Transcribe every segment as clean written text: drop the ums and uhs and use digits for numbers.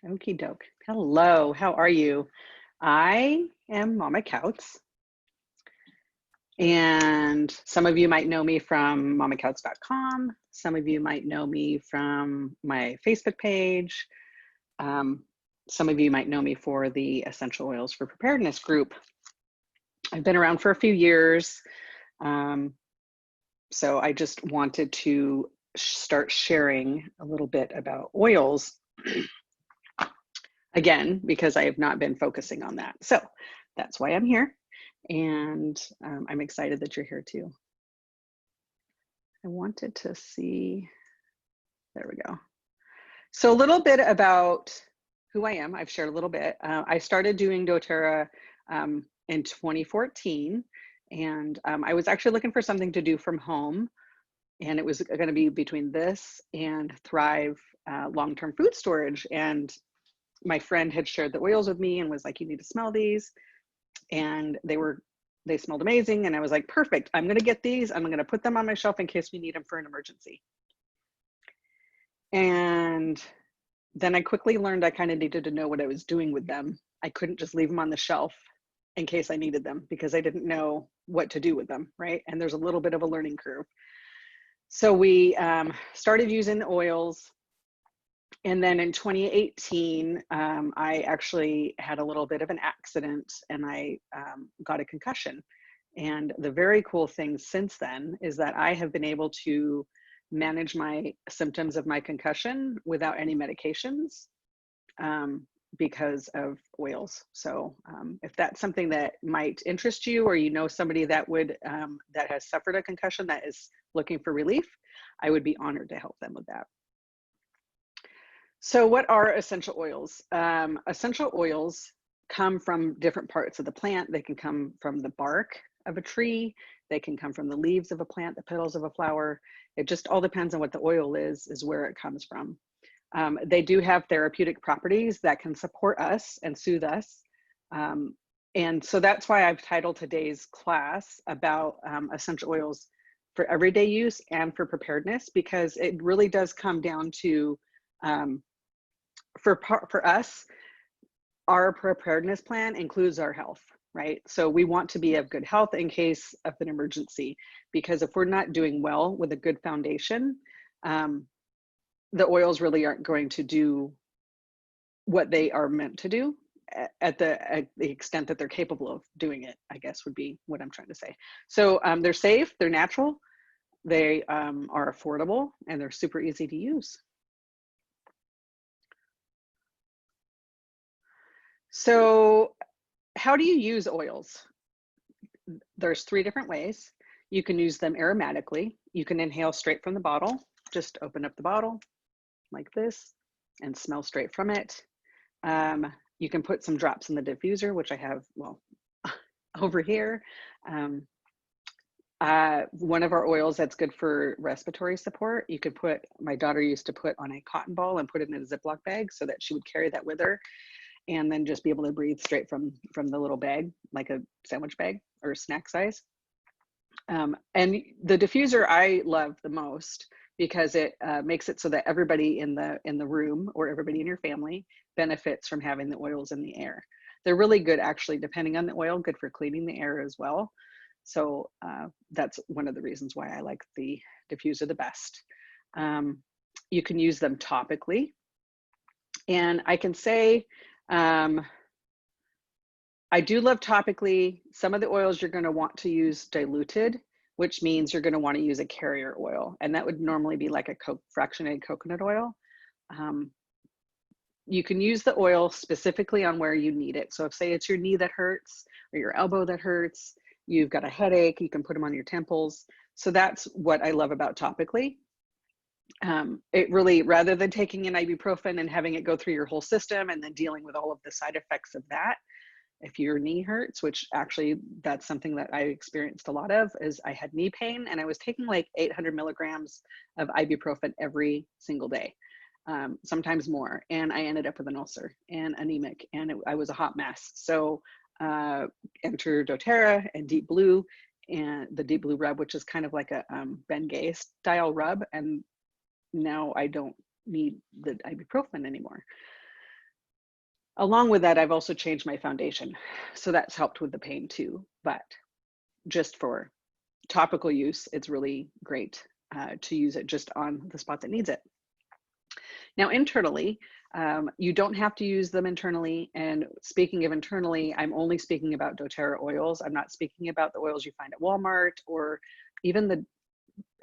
Okie doke. Hello, how are you? I am Mama Couts, and some of you might know me from mamacouts.com. Some of you might know me from my Facebook page. Some of you might know me for the Essential Oils for Preparedness group. I've been around for a few years, so I just wanted to start sharing a little bit about oils. Again, because I have not been focusing on that. So that's why I'm here. And I'm excited that you're here too. I wanted to see, there we go. So a little bit about who I am. I've shared a little bit. I started doing doTERRA in 2014. And I was actually looking for something to do from home. And it was going to be between this and Thrive long-term food storage. And my friend had shared the oils with me and was like, you need to smell these. And they smelled amazing. And I was like, perfect, I'm going to get these. I'm going to put them on my shelf in case we need them for an emergency. And then I quickly learned I kind of needed to know what I was doing with them. I couldn't just leave them on the shelf in case I needed them because I didn't know what to do with them, right? And there's a little bit of a learning curve. So we started using the oils. And then in 2018, I actually had a little bit of an accident and I got a concussion. And the very cool thing since then is that I have been able to manage my symptoms of my concussion without any medications because of oils. So if that's something that might interest you, or you know somebody that would that has suffered a concussion that is looking for relief, I would be honored to help them with that. So what are essential oils? Essential oils come from different parts of the plant. They can come from the bark of a tree. They can come from the leaves of a plant, the petals of a flower. It just all depends on what the oil is where it comes from. They do have therapeutic properties that can support us and soothe us. And so that's why I've titled today's class about essential oils for everyday use and for preparedness, because it really does come down to for us, our preparedness plan includes our health, right? So we want to be of good health in case of an emergency, because if we're not doing well with a good foundation, the oils really aren't going to do what they are meant to do at the extent that they're capable of doing it, I guess would be what I'm trying to say. So they're safe, they're natural, they are affordable, and they're super easy to use. So how do you use oils? There's 3 different ways. You can use them aromatically. You can inhale straight from the bottle. Just open up the bottle like this and smell straight from it. You can put some drops in the diffuser, which I have, well, over here. One of our oils that's good for respiratory support, you could put, my daughter used to put on a cotton ball and put it in a Ziploc bag so that she would carry that with her, and then just be able to breathe straight from the little bag, like a sandwich bag or snack size. And the diffuser I love the most because it makes it so that everybody in the room or everybody in your family benefits from having the oils in the air. They're really good, actually, depending on the oil, good for cleaning the air as well. So that's one of the reasons why I like the diffuser the best. You can use them topically. And I can say, I do love topically. Some of the oils you're going to want to use diluted, which means you're going to want to use a carrier oil. And that would normally be like a fractionated coconut oil. You can use the oil specifically on where you need it. So if, say, it's your knee that hurts or your elbow that hurts, you've got a headache, you can put them on your temples. So that's what I love about topically. It really, rather than taking an ibuprofen and having it go through your whole system and then dealing with all of the side effects of that, if your knee hurts, which actually that's something that I experienced a lot of, is I had knee pain and I was taking like 800 milligrams of ibuprofen every single day, sometimes more. And I ended up with an ulcer and anemic, and I was a hot mess. So enter doTERRA and Deep Blue, and the Deep Blue rub, which is kind of like a Bengay style rub. And now I don't need the ibuprofen anymore. Along with that, I've also changed my foundation. So that's helped with the pain too. But just for topical use, it's really great to use it just on the spot that needs it. Now, internally, you don't have to use them internally. And speaking of internally, I'm only speaking about doTERRA oils. I'm not speaking about the oils you find at Walmart or even the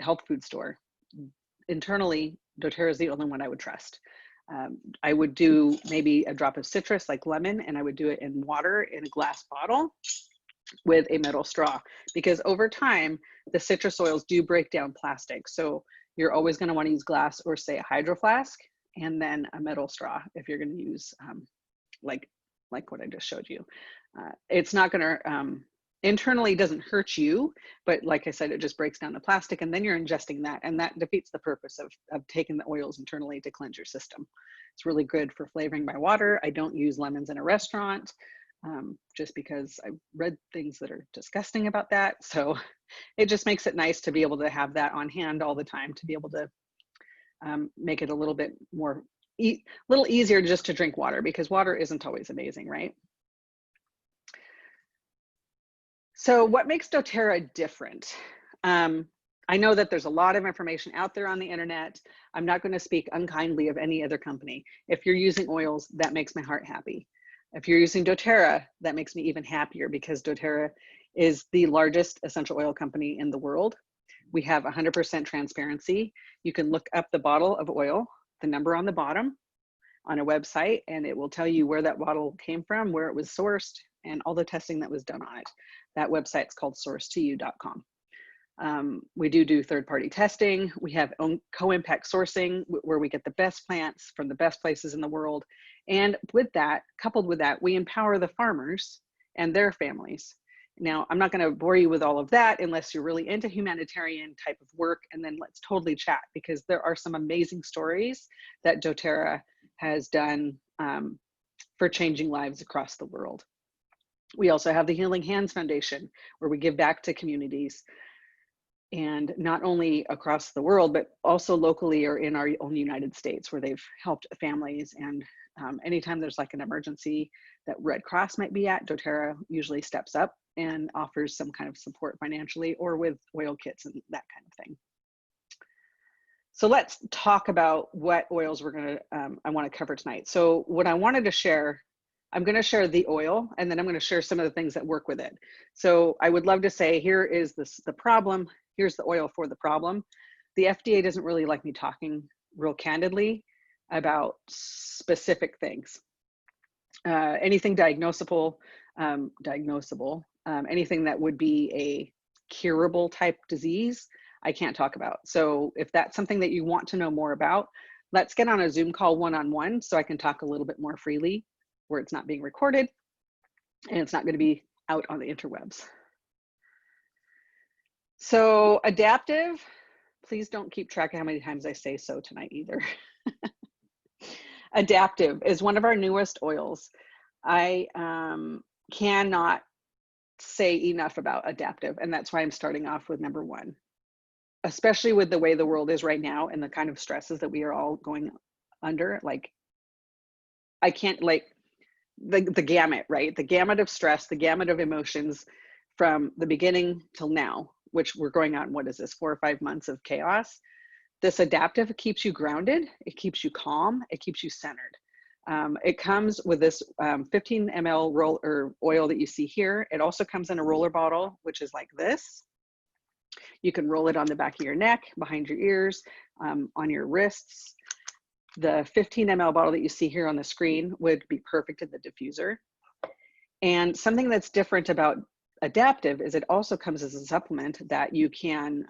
health food store. Internally, doTERRA is the only one I would trust. I would do maybe a drop of citrus like lemon, and I would do it in water in a glass bottle with a metal straw, because over time, the citrus oils do break down plastic. So you're always going to want to use glass or say a hydro flask, and then a metal straw if you're going to use like what I just showed you. It's not going to, internally doesn't hurt you, but like I said, it just breaks down the plastic, and then you're ingesting that, and that defeats the purpose of taking the oils internally to cleanse your system. It's really good for flavoring my water. I don't use lemons in a restaurant just because I've read things that are disgusting about that. So it just makes it nice to be able to have that on hand all the time, to be able to make it a little bit more, little easier just to drink water, because water isn't always amazing, right? So what makes doTERRA different? I know that there's a lot of information out there on the internet. I'm not going to speak unkindly of any other company. If you're using oils, that makes my heart happy. If you're using doTERRA, that makes me even happier, because doTERRA is the largest essential oil company in the world. We have 100% transparency. You can look up the bottle of oil, the number on the bottom, on a website, and it will tell you where that bottle came from, where it was sourced, and all the testing that was done on it. That website's called sourcetoyou.com. We do third-party testing. We have co-impact sourcing, where we get the best plants from the best places in the world. And with that, coupled with that, we empower the farmers and their families. Now, I'm not going to bore you with all of that unless you're really into humanitarian type of work, and then let's totally chat, because there are some amazing stories that doTERRA has done for changing lives across the world. We also have the Healing Hands Foundation, where we give back to communities, and not only across the world, but also locally or in our own United States, where they've helped families. And anytime there's like an emergency that Red Cross might be at, doTERRA usually steps up and offers some kind of support financially or with oil kits and that kind of thing. So let's talk about what oils I want to cover tonight. So what I wanted to share, I'm going to share the oil, and then I'm going to share some of the things that work with it. So I would love to say, here is the problem, here's the oil for the problem. The FDA doesn't really like me talking real candidly about specific things. Anything diagnosable, anything that would be a curable type disease, I can't talk about. So if that's something that you want to know more about, let's get on a Zoom call one-on-one so I can talk a little bit more freely, where it's not being recorded and it's not going to be out on the interwebs. So adaptive, please don't keep track of how many times I say so tonight either. Adaptive is one of our newest oils. I cannot say enough about adaptive, and that's why I'm starting off with number one, especially with the way the world is right now and the kind of stresses that we are all going under. Like, I can't, like, the gamut, right? The gamut of stress, the gamut of emotions from the beginning till now, which we're going on, what is this, 4 or 5 months of chaos. This adaptive keeps you grounded, it keeps you calm, it keeps you centered. It comes with this 15 ml oil that you see here. It also comes in a roller bottle, which is like this. You can roll it on the back of your neck, behind your ears, on your wrists. The 15 ml bottle that you see here on the screen would be perfect in the diffuser. And something that's different about adaptive is it also comes as a supplement that you can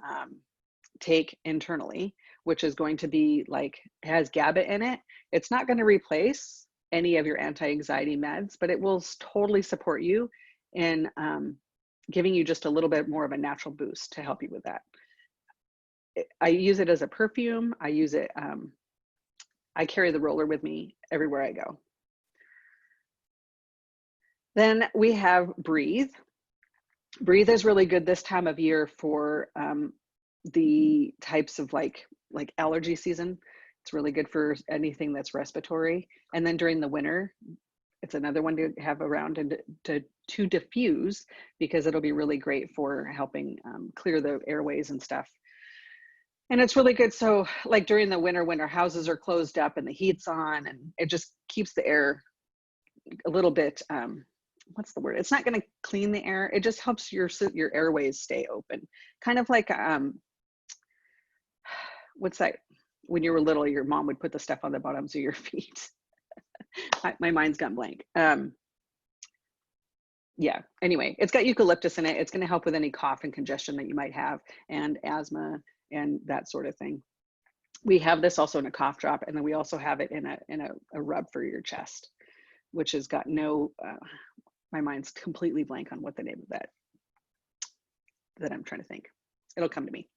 take internally, which is going to be like, has GABA in it. It's not going to replace any of your anti-anxiety meds, but it will totally support you in giving you just a little bit more of a natural boost to help you with that. I use it as a perfume. I use it, I carry the roller with me everywhere I go. Then we have Breathe. Breathe is really good this time of year for the types of like allergy season. It's really good for anything that's respiratory. And then during the winter, It's another one to have around and to diffuse, because it'll be really great for helping clear the airways and stuff. And it's really good. So like during the winter when our houses are closed up and the heat's on, and it just keeps the air a little bit, what's the word? It's not going to clean the air. It just helps your airways stay open. Kind of like, what's that? When you were little, your mom would put the stuff on the bottoms of your feet. My mind's gone blank. Yeah, anyway, it's got eucalyptus in it. It's going to help with any cough and congestion that you might have, and asthma and that sort of thing. We have this also in a cough drop, and then we also have it in a rub for your chest, which has got no, my mind's completely blank on what the name of that I'm trying to think. It'll come to me.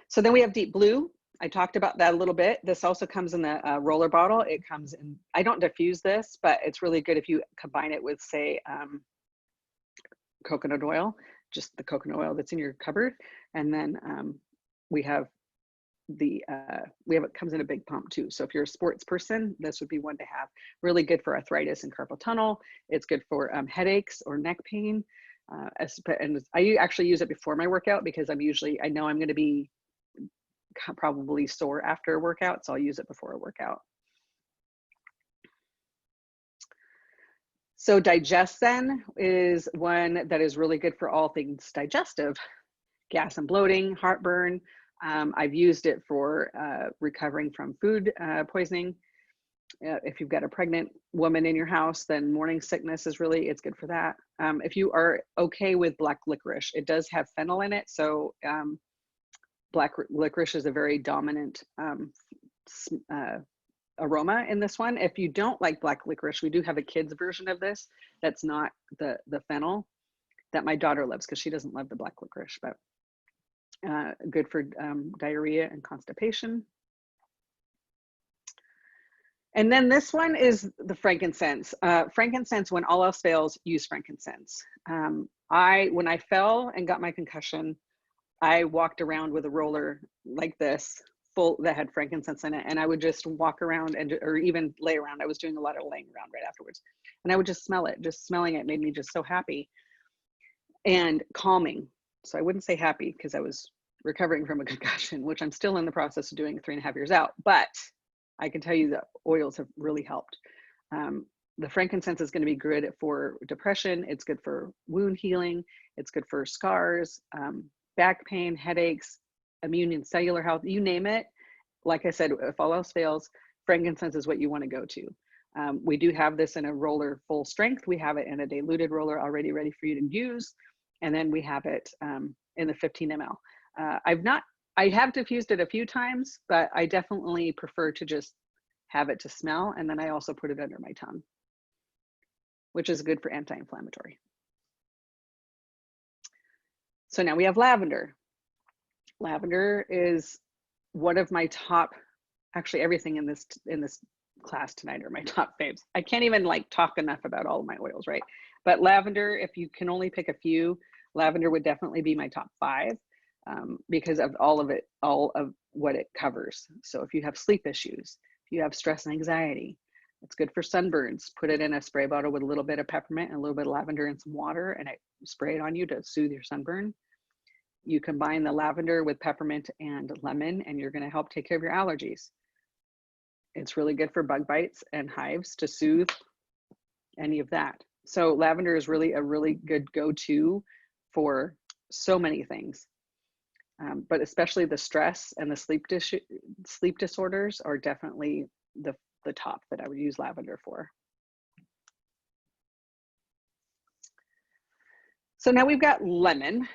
So then we have Deep Blue. I talked about that a little bit. This also comes in the roller bottle. It comes in, I don't diffuse this, but it's really good if you combine it with, say, coconut oil, just the coconut oil that's in your cupboard. And then we have it comes in a big pump too. So if you're a sports person, this would be one to have. Really good for arthritis and carpal tunnel. It's good for headaches or neck pain. And I actually use it before my workout, because I know I'm going to be probably sore after a workout, so I'll use it before a workout. So Digest then is one that is really good for all things digestive, gas and bloating, heartburn. I've used it for recovering from food poisoning. If you've got a pregnant woman in your house, then morning sickness it's good for that. If you are okay with black licorice, it does have fennel in it, so black licorice is a very dominant aroma in this one. If you don't like black licorice, we do have a kid's version of this that's not the fennel that my daughter loves, because she doesn't love the black licorice, but good for diarrhea and constipation. And then this one is the frankincense. Frankincense, when all else fails, use frankincense. When I fell and got my concussion, I walked around with a roller like this, full, that had frankincense in it, and I would just walk around or even lay around. I was doing a lot of laying around right afterwards, and I would just smell it. Just smelling it made me just so happy and calming. So I wouldn't say happy, because I was recovering from a concussion, which I'm still in the process of doing 3.5 years out, but I can tell you the oils have really helped. The frankincense is going to be good for depression. It's good for wound healing. It's good for scars, back pain, headaches, immune and cellular health, you name it. Like I said, if all else fails, frankincense is what you want to go to. We do have this in a roller full strength. We have it in a diluted roller already ready for you to use. And then we have it in the 15 ml. I have diffused it a few times, but I definitely prefer to just have it to smell. And then I also put it under my tongue, which is good for anti-inflammatory. So now we have lavender. Lavender is one of my top, actually everything in this class tonight are my top faves. I can't even like talk enough about all of my oils, right? But lavender, if you can only pick a few, lavender would definitely be my top 5 because of all of what it covers. So if you have sleep issues, if you have stress and anxiety, it's good for sunburns. Put it in a spray bottle with a little bit of peppermint and a little bit of lavender and some water, and spray it on you to soothe your sunburn. You combine the lavender with peppermint and lemon, and you're going to help take care of your allergies. It's really good for bug bites and hives to soothe any of that. So lavender is really a really good go-to for so many things, but especially the stress and the sleep disorders are definitely the top that I would use lavender for. So now we've got lemon.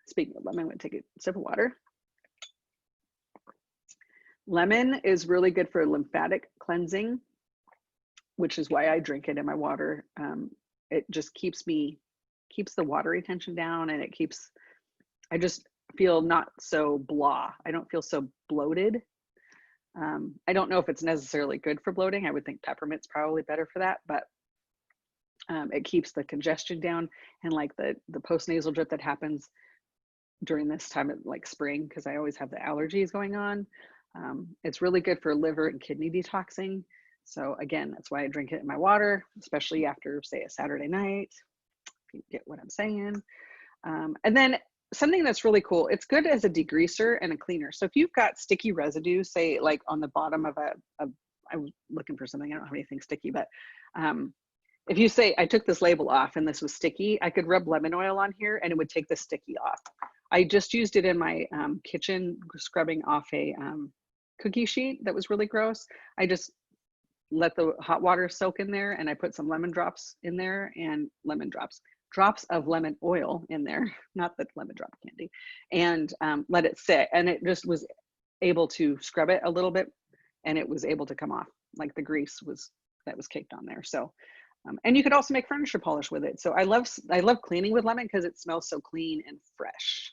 Speaking of lemon, I'm going to take a sip of water. Lemon is really good for lymphatic cleansing, which is why I drink it in my water. It just keeps the water retention down, and I just feel not so blah. I don't feel so bloated. I don't know if it's necessarily good for bloating. I would think peppermint's probably better for that, but it keeps the congestion down, and like the postnasal drip that happens during this time of like spring, because I always have the allergies going on. It's really good for liver and kidney detoxing. So again, that's why I drink it in my water, especially after, say, a Saturday night, if you get what I'm saying. And then something that's really cool, it's good as a degreaser and a cleaner. So if you've got sticky residue, say like on the bottom of I was looking for something, I don't have anything sticky, but if you say, I took this label off and this was sticky, I could rub lemon oil on here and it would take the sticky off. I just used it in my kitchen, scrubbing off a cookie sheet that was really gross. I just let the hot water soak in there and I put some lemon drops in there and drops of lemon oil in there, not the lemon drop candy, and let it sit. And it just was able to scrub it a little bit and it was able to come off, like the grease that was caked on there. So, and you could also make furniture polish with it. So I love cleaning with lemon because it smells so clean and fresh.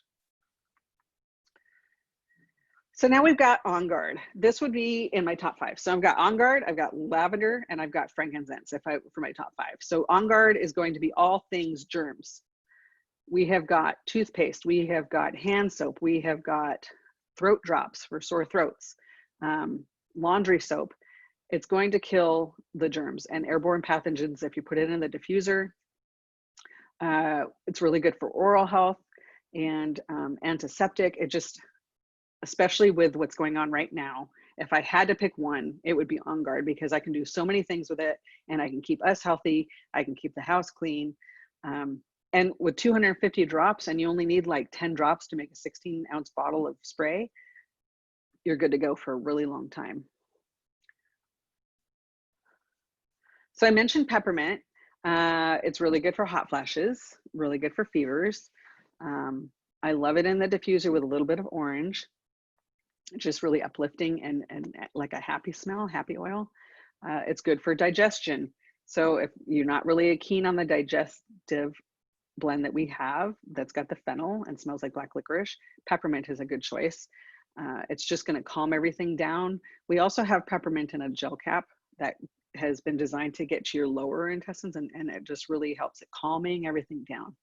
So now we've got On Guard. This would be in my top 5. So I've got On Guard, I've got Lavender, and I've got Frankincense for my top 5. So On Guard is going to be all things germs. We have got toothpaste, we have got hand soap, we have got throat drops for sore throats, laundry soap. It's going to kill the germs and airborne pathogens if you put it in the diffuser. It's really good for oral health and antiseptic. It just, especially with what's going on right now, if I had to pick one, it would be On Guard because I can do so many things with it and I can keep us healthy. I can keep the house clean. And with 250 drops and you only need like 10 drops to make a 16-ounce bottle of spray, you're good to go for a really long time. So I mentioned peppermint. It's really good for hot flashes, really good for fevers. I love it in the diffuser with a little bit of orange. Just really uplifting and like a happy smell, happy oil. It's good for digestion. So if you're not really keen on the digestive blend that we have that's got the fennel and smells like black licorice, peppermint is a good choice. It's just going to calm everything down. We also have peppermint in a gel cap that has been designed to get to your lower intestines and it just really helps it calming everything down.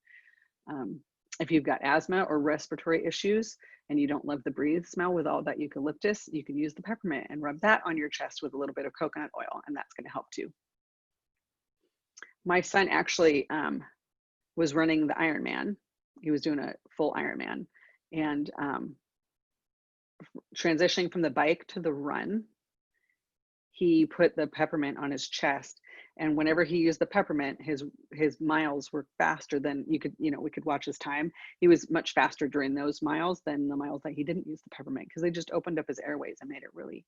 If you've got asthma or respiratory issues and you don't love the breathe smell with all that eucalyptus, you can use the peppermint and rub that on your chest with a little bit of coconut oil, and that's going to help too. My son actually was running the Ironman. He was doing a full Ironman and transitioning from the bike to the run, he put the peppermint on his chest. And whenever he used the peppermint, his miles were faster than we could watch his time. He was much faster during those miles than the miles that he didn't use the peppermint because they just opened up his airways and made it really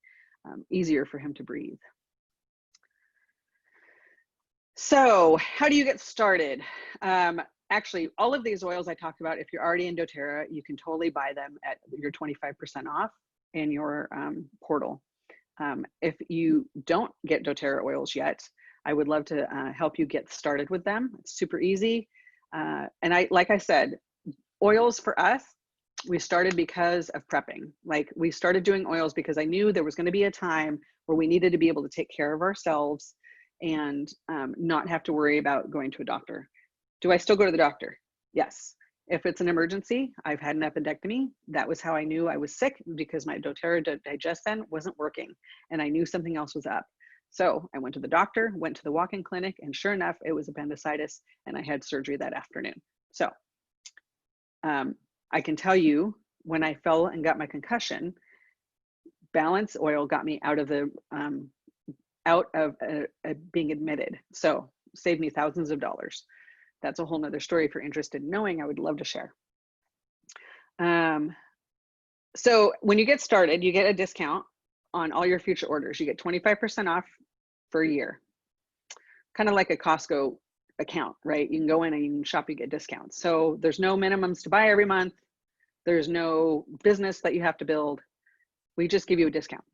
easier for him to breathe. So how do you get started? Actually, all of these oils I talked about, if you're already in doTERRA, you can totally buy them at your 25% off in your portal. If you don't get doTERRA oils yet, I would love to help you get started with them. It's super easy. And like I said, oils for us, we started because of prepping. Like we started doing oils because I knew there was going to be a time where we needed to be able to take care of ourselves and not have to worry about going to a doctor. Do I still go to the doctor? Yes. If it's an emergency, I've had an appendectomy. That was how I knew I was sick because my doTERRA Digestin wasn't working and I knew something else was up. So I went to the doctor, went to the walk-in clinic, and sure enough, it was appendicitis and I had surgery that afternoon. So I can tell you when I fell and got my concussion, Balance oil got me out of being admitted. So saved me thousands of dollars. That's a whole nother story. If you're interested in knowing, I would love to share. So when you get started, you get a discount on all your future orders. You get 25% off for a year. Kind of like a Costco account, right? You can go in and you can shop, you get discounts. So there's no minimums to buy every month. There's no business that you have to build. We just give you a discount.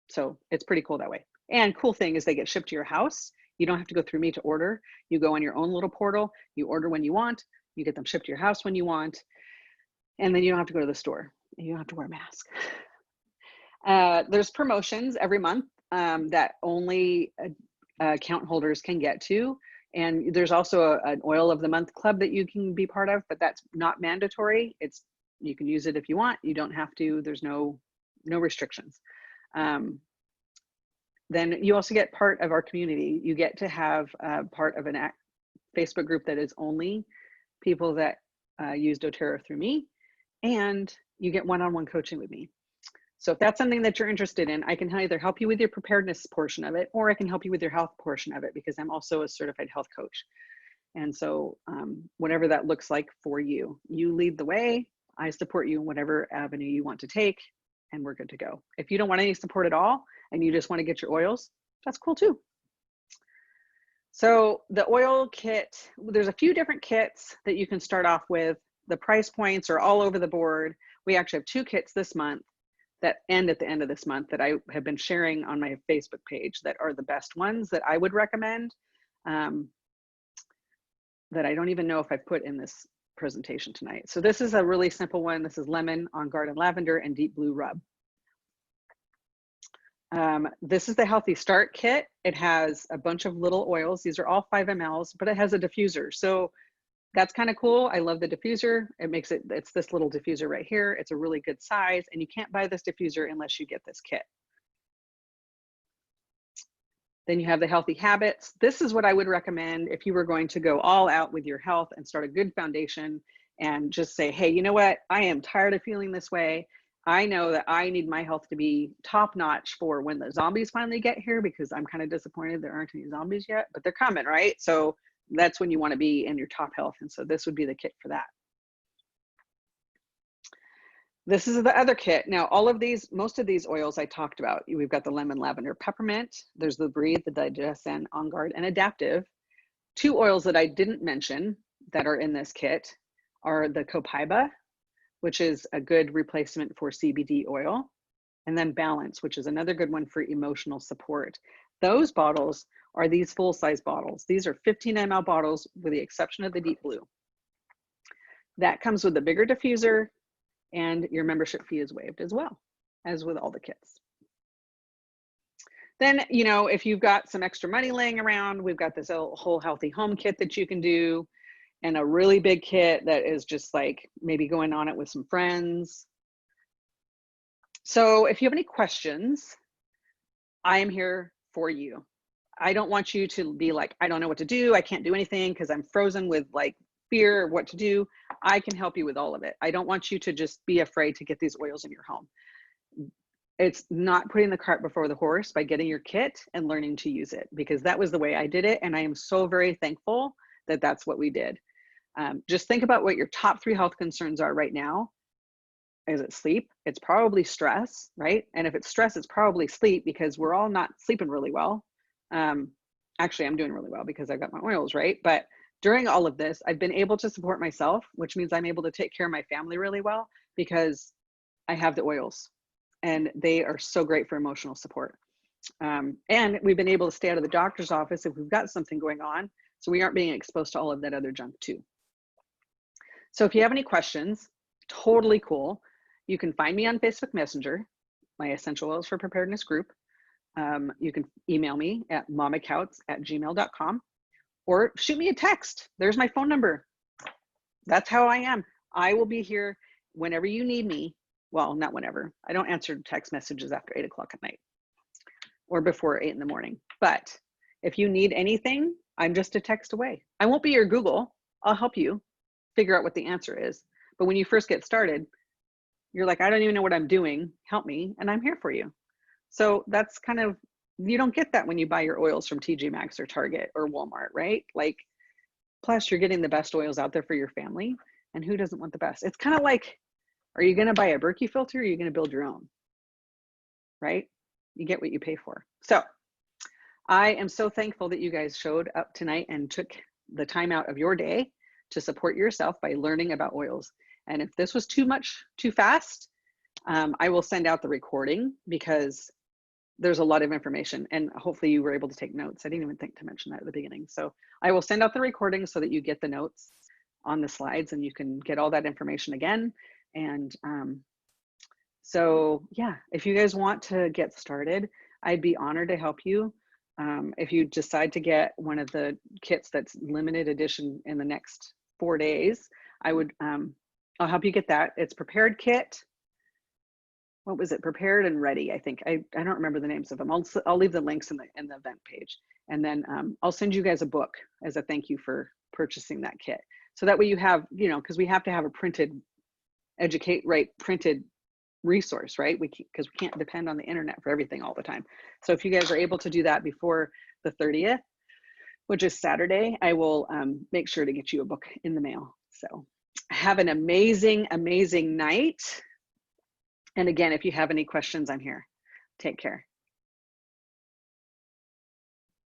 So it's pretty cool that way. And cool thing is they get shipped to your house. You don't have to go through me to order. You go on your own little portal, you order when you want, you get them shipped to your house when you want, and then you don't have to go to the store. You don't have to wear a mask. There's promotions every month that only account holders can get to. And there's also an oil of the month club that you can be part of, but that's not mandatory. You can use it if you want. You don't have to. There's no restrictions. then you also get part of our community. You get to have part of an Facebook group that is only people that use doTERRA through me, and you get one-on-one coaching with me. So if that's something that you're interested in, I can either help you with your preparedness portion of it, or I can help you with your health portion of it, because I'm also a certified health coach. And so whatever that looks like for you, you lead the way. I support you in whatever avenue you want to take, and we're good to go. If you don't want any support at all and you just want to get your oils, that's cool too. So the oil kit, there's a few different kits that you can start off with. The price points are all over the board. We actually have 2 kits this month that end at the end of this month that I have been sharing on my Facebook page that are the best ones that I would recommend, that I don't even know if I put in this presentation tonight. So this is a really simple one. This is lemon, on guard, and lavender, and deep blue rub. This is the Healthy Start kit. It has a bunch of little oils. These are all 5 mLs, but it has a diffuser. So that's kind of cool. I love the diffuser. It makes it, it's this little diffuser right here. It's a really good size, and you can't buy this diffuser unless you get this kit. Then you have the Healthy Habits. This is what I would recommend if you were going to go all out with your health and start a good foundation and just say, hey, you know what? I am tired of feeling this way. I know that I need my health to be top notch for when the zombies finally get here, because I'm kind of disappointed there aren't any zombies yet, but they're coming, right? So that's when you want to be in your top health. And so this would be the kit for that. This is the other kit. Now, all of these, most of these oils I talked about, we've got the lemon, lavender, peppermint. There's the breathe, the digest, and on guard, and adaptive. 2 oils that I didn't mention that are in this kit are the copaiba, which is a good replacement for CBD oil, and then balance, which is another good one for emotional support. Those bottles are these full-size bottles. These are 15 ml bottles with the exception of the deep blue. That comes with a bigger diffuser, and your membership fee is waived as well, as with all the kits. Then, you know, if you've got some extra money laying around, we've got this whole healthy home kit that you can do, and a really big kit that is just like maybe going on it with some friends. So if you have any questions, I am here for you. I don't want you to be like, I don't know what to do. I can't do anything because I'm frozen with like fear of what to do. I can help you with all of it. I don't want you to just be afraid to get these oils in your home. It's not putting the cart before the horse by getting your kit and learning to use it, because that was the way I did it. And I am so very thankful that that's what we did. Just think about what your top 3 health concerns are right now. Is it sleep? It's probably stress, right? And if it's stress, it's probably sleep, because we're all not sleeping really well. Actually, I'm doing really well because I've got my oils, right? But during all of this, I've been able to support myself, which means I'm able to take care of my family really well because I have the oils, and they are so great for emotional support. And we've been able to stay out of the doctor's office if we've got something going on, so we aren't being exposed to all of that other junk too. So if you have any questions, totally cool. You can find me on Facebook Messenger, my Essential Oils for Preparedness group. You can email me at momacouts@gmail.com, or shoot me a text. There's my phone number. That's how I am. I will be here whenever you need me. Well, not whenever. I don't answer text messages after 8 o'clock at night or before 8 in the morning. But if you need anything, I'm just a text away. I won't be your Google. I'll help you figure out what the answer is. But when you first get started, you're like, I don't even know what I'm doing. Help me. And I'm here for you. So that's kind of, you don't get that when you buy your oils from TJ Maxx or Target or Walmart, right? Like, plus you're getting the best oils out there for your family. And who doesn't want the best? It's kind of like, are you going to buy a Berkey filter, or are you going to build your own? Right? You get what you pay for. So I am so thankful that you guys showed up tonight and took the time out of your day to support yourself by learning about oils. And if this was too much, too fast, I will send out the recording, because there's a lot of information, and hopefully you were able to take notes. I didn't even think to mention that at the beginning. So I will send out the recording so that you get the notes on the slides and you can get all that information again. And so yeah, if you guys want to get started, I'd be honored to help you. If you decide to get one of the kits that's limited edition in the next 4 days, I would, I'll help you get that. It's prepared kit. what was it? Prepared and Ready, I think. I don't remember the names of them. I'll leave the links in the event page. And then I'll send you guys a book as a thank you for purchasing that kit. So that way you have, you know, because we have to have a printed printed resource, right? Because we can't depend on the internet for everything all the time. So if you guys are able to do that before the 30th, which is Saturday, I will make sure to get you a book in the mail. So have an amazing, amazing night. And again, if you have any questions, I'm here. Take care.